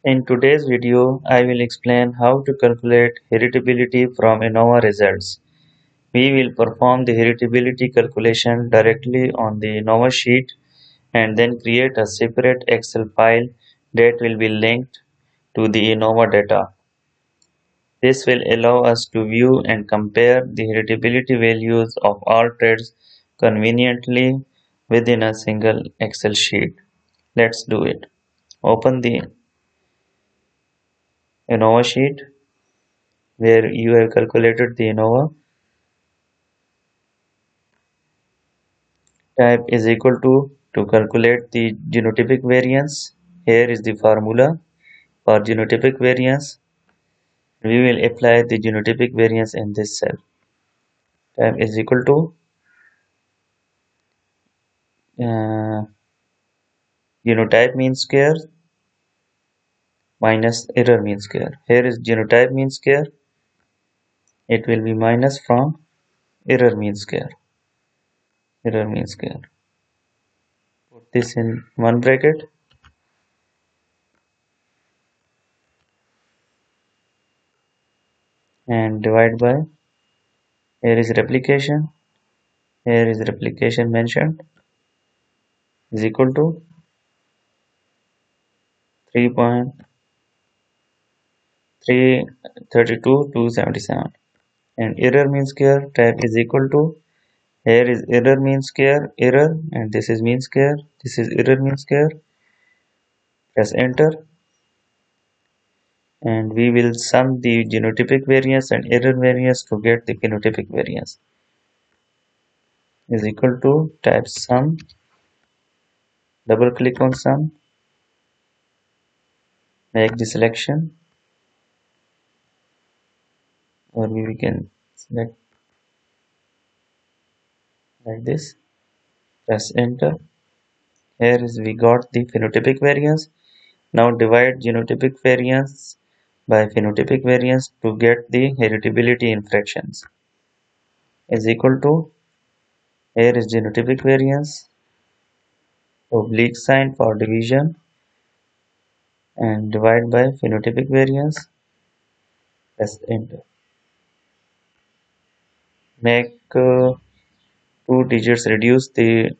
In today's video, I will explain how to calculate heritability from ANOVA results. We will perform the heritability calculation directly on the ANOVA sheet and then create a separate Excel file that will be linked to the ANOVA data. This will allow us to view and compare the heritability values of all traits conveniently within a single Excel sheet. Let's do it. Open the ANOVA sheet where you have calculated the ANOVA. Type is equal to calculate the genotypic variance. Here is the formula for genotypic variance. We will apply the genotypic variance in this cell. Type is equal to uh, genotype mean square minus error mean square. Here is genotype mean square. It will be minus from error mean square. Error mean square. Put this in one bracket and divide by. Here is replication. Here is replication mentioned is equal to 3.332,277, and error mean square type is equal to, here is error mean square error, and this is mean square, this is error mean square. Press enter and we will sum the genotypic variance and error variance to get the phenotypic variance. Is equal to, type sum, double click on sum, make the selection, or we can select like this. Press enter. Here is we got the phenotypic variance. Now divide genotypic variance by phenotypic variance to get the heritability in fractions. Is equal to, here is genotypic variance, oblique sign for division, and divide by phenotypic variance. Press enter. Make 2 digits reduce the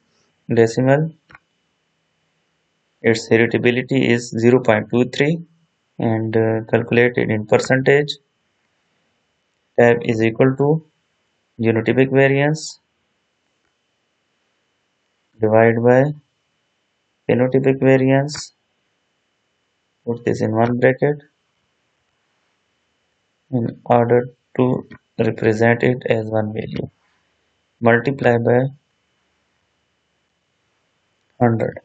decimal. Its heritability is 0.23 and calculated in percentage. Type is equal to genotypic variance divide by phenotypic variance. Put this in one bracket in order to represent it as one value. Multiply by 100.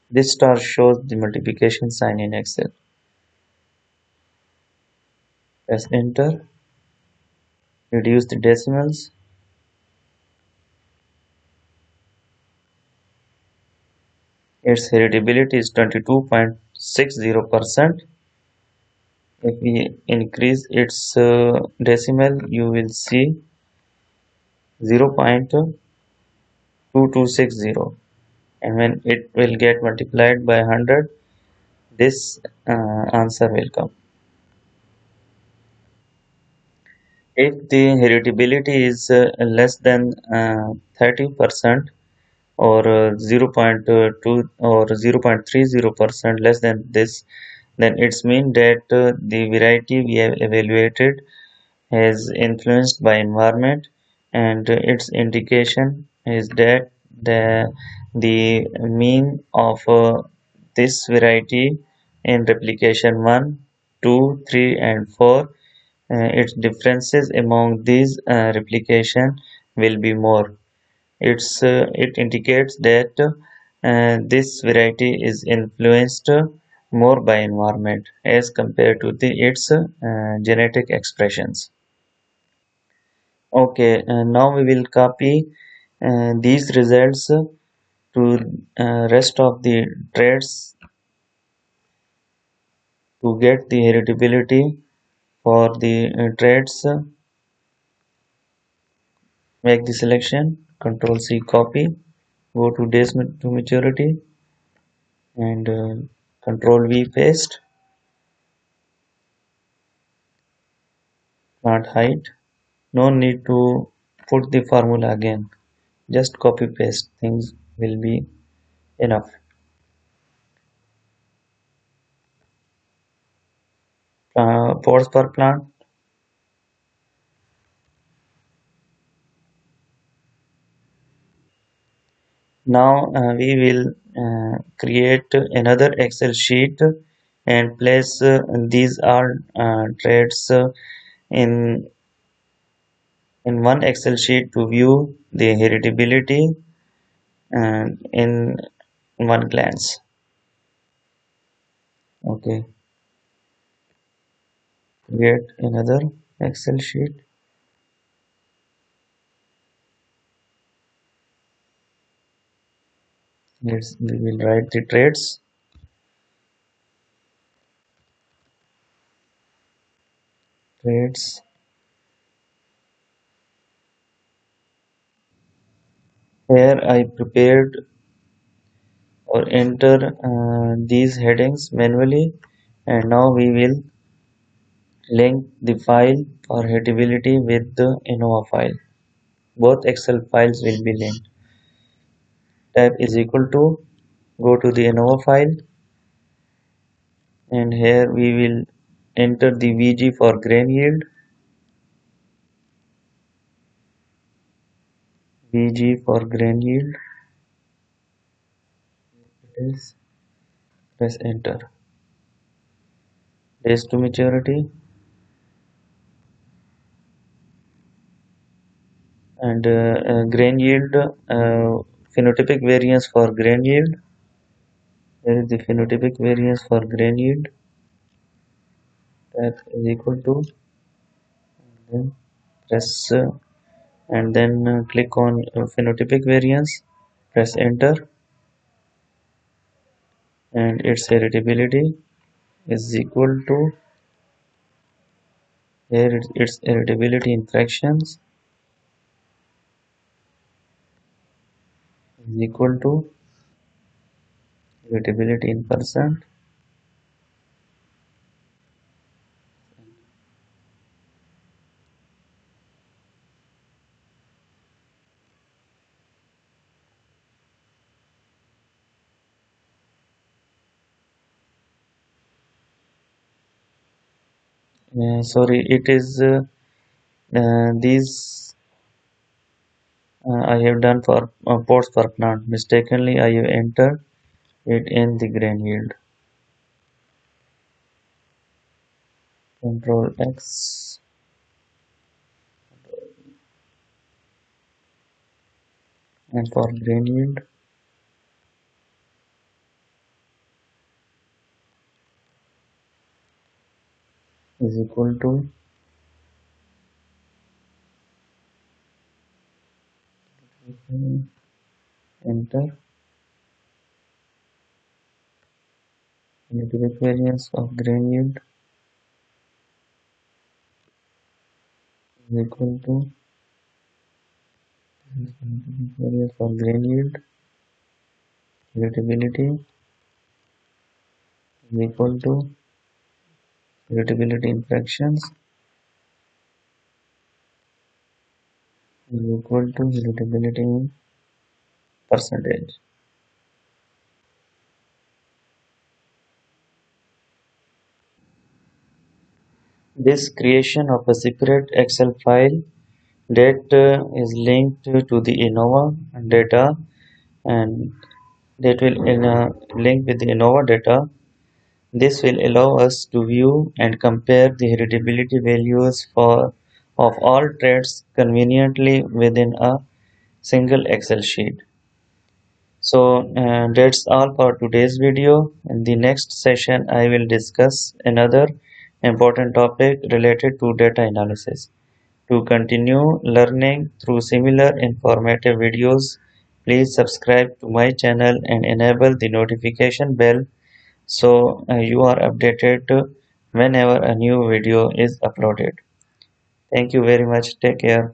This star shows the multiplication sign in Excel. Press enter. Reduce the decimals. Its heritability is 22.60%. If we increase its decimal, you will see 0.2260, and when it will get multiplied by 100, this answer will come. If the heritability is less than 30% or 0.2 or 0.30% less than this, then it's mean that the variety we have evaluated is influenced by environment, and its indication is that the mean of this variety in replication 1, 2, 3 and 4, its differences among these replication will be more. It indicates that this variety is influenced more by environment as compared to its genetic expressions. Okay, now we will copy these results to rest of the traits to get the heritability for the traits. Make the selection, Control C, copy, go to days to maturity and Control V, paste. Plant height. No need to put the formula again. Just copy paste. Things will be enough. Pots per plant. Now we will create another Excel sheet and place these all traits in one Excel sheet to view the heritability and in one glance. Okay, create another Excel sheet. We will write the traits. Traits. Here I prepared or enter these headings manually, and now we will link the file for heritability with the ANOVA file. Both Excel files will be linked. Tab is equal to, go to the ANOVA file, and here we will enter the VG for grain yield. VG for grain yield. It is, press enter. Days to maturity and grain yield, phenotypic variance for grain yield. Here is the phenotypic variance for grain yield. Tab is equal to, and then press and then click on phenotypic variance, press enter, and its heritability is equal to, here its heritability in fractions is equal to heritability in percent. Sorry, it is these I have done for pots per plant. Mistakenly I have entered it in the grain yield. Control X, and for grain yield is equal to enter, phenotypic variance of grain yield is equal to phenotypic variance for grain yield. Heritability is equal to heritability in fractions is equal to heritability in percentage. This creation of a separate Excel file that is linked to the ANOVA data, and that will link with the ANOVA data. This will allow us to view and compare the heritability values of all traits conveniently within a single Excel sheet. So that's all for today's video. In the next session, I will discuss another important topic related to data analysis. To continue learning through similar informative videos, please subscribe to my channel and enable the notification bell so you are updated whenever a new video is uploaded. Thank you very much. Take care.